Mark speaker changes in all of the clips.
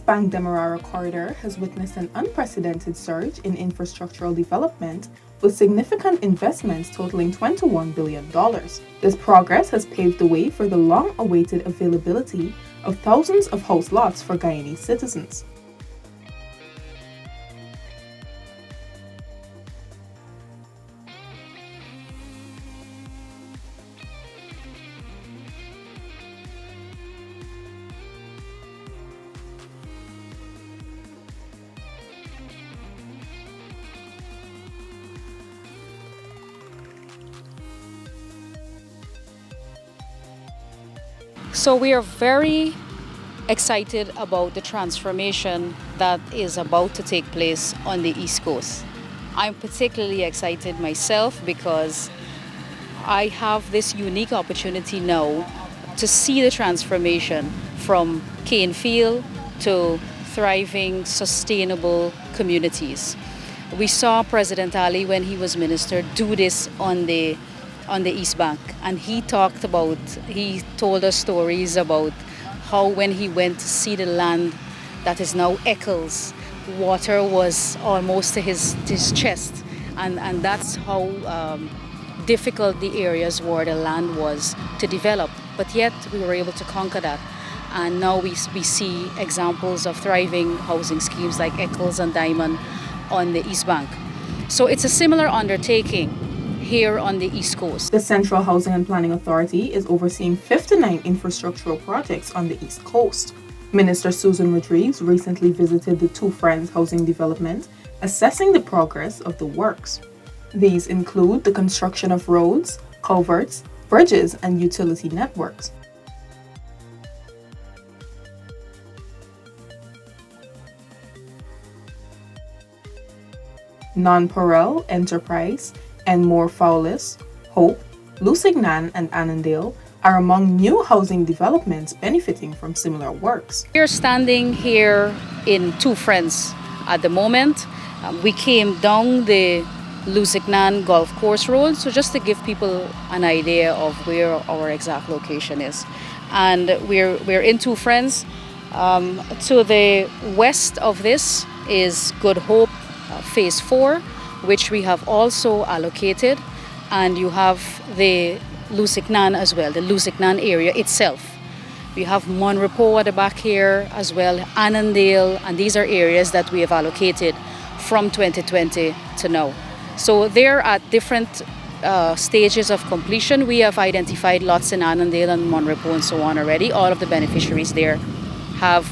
Speaker 1: East Bank Demerara corridor has witnessed an unprecedented surge in infrastructural development with significant investments totaling $21 billion. This progress has paved the way for the long-awaited availability of thousands of house lots for Guyanese citizens.
Speaker 2: So we are very excited about the transformation that is about to take place on the East Coast. I'm particularly excited myself because I have this unique opportunity now to see the transformation from cane field to thriving, sustainable communities. We saw President Ali, when he was minister, do this on the East Bank, and he told us stories about how when he went to see the land that is now Eccles, water was almost to his chest, and that's how difficult the areas where the land was to develop. But yet we were able to conquer that, and now we see examples of thriving housing schemes like Eccles and Diamond on the East Bank. So it's a similar undertaking here on the East Coast.
Speaker 1: The Central Housing and Planning Authority is overseeing 59 infrastructural projects on the East Coast. Minister Susan Rodriguez recently visited the Two Friends housing development, assessing the progress of the works. These include the construction of roads, culverts, bridges, and utility networks. Non-Parel, Enterprise, and More Fowlis, Hope, Lusignan, and Annandale are among new housing developments benefiting from similar works.
Speaker 2: We're standing here in Two Friends at the moment. We came down the Lusignan Golf Course Road, so just to give people an idea of where our exact location is. And we're in Two Friends. To the west of this is Good Hope Phase 4, which we have also allocated, and you have the Lusignan as well, the Lusignan area itself. We have Monrepo at the back here as well, Annandale, and these are areas that we have allocated from 2020 to now. So they're at different stages of completion. We have identified lots in Annandale and Monrepo and so on already. All of the beneficiaries there have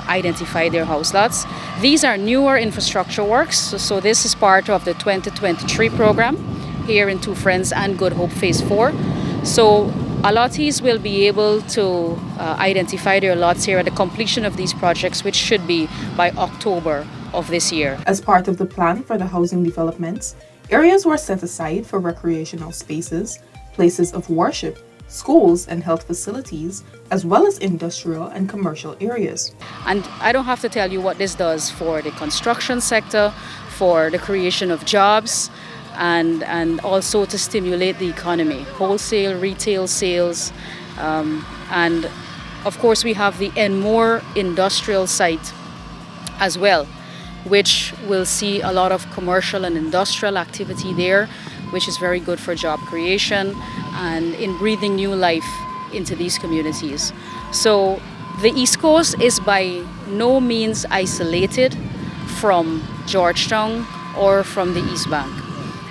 Speaker 2: identify their house lots. These are newer infrastructure works, so this is part of the 2023 program here in Two Friends and Good Hope Phase 4. So allottees will be able to identify their lots here at the completion of these projects, which should be by October of this year.
Speaker 1: As part of the plan for the housing developments, areas were set aside for recreational spaces, places of worship, schools and health facilities, as well as industrial and commercial areas.
Speaker 2: And I don't have to tell you what this does for the construction sector, for the creation of jobs, and also to stimulate the economy, wholesale, retail sales, and of course we have the Enmore industrial site as well, which will see a lot of commercial and industrial activity there, which is very good for job creation and in breathing new life into these communities. So the East Coast is by no means isolated from Georgetown or from the East Bank.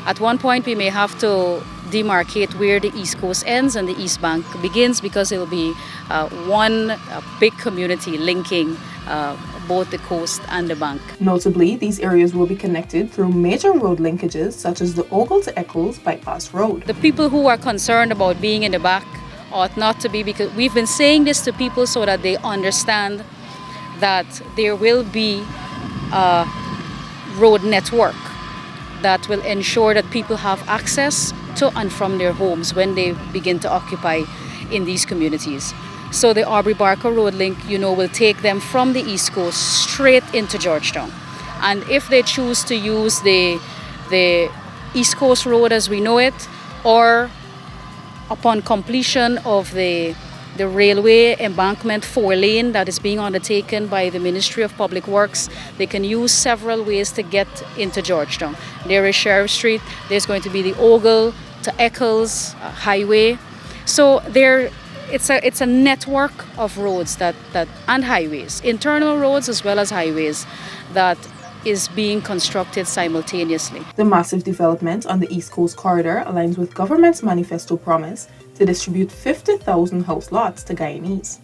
Speaker 2: At one point we may have to demarcate where the East Coast ends and the East Bank begins, because it will be one big community linking both the coast and the bank.
Speaker 1: Notably, these areas will be connected through major road linkages such as the Ogle to Eccles bypass road.
Speaker 2: The people who are concerned about being in the back ought not to be, because we've been saying this to people so that they understand that there will be a road network that will ensure that people have access to and from their homes when they begin to occupy in these communities. So the Aubrey-Barker Road link, will take them from the East Coast straight into Georgetown. And if they choose to use the East Coast Road as we know it, or upon completion of the The railway embankment 4-lane that is being undertaken by the Ministry of Public Works, they can use several ways to get into Georgetown. There is Sheriff Street, there's going to be the Ogle to Eccles Highway. So it's a network of roads that and highways, internal roads as well as highways, that is being constructed simultaneously.
Speaker 1: The massive development on the East Coast Corridor aligns with government's manifesto promise to distribute 50,000 house lots to Guyanese.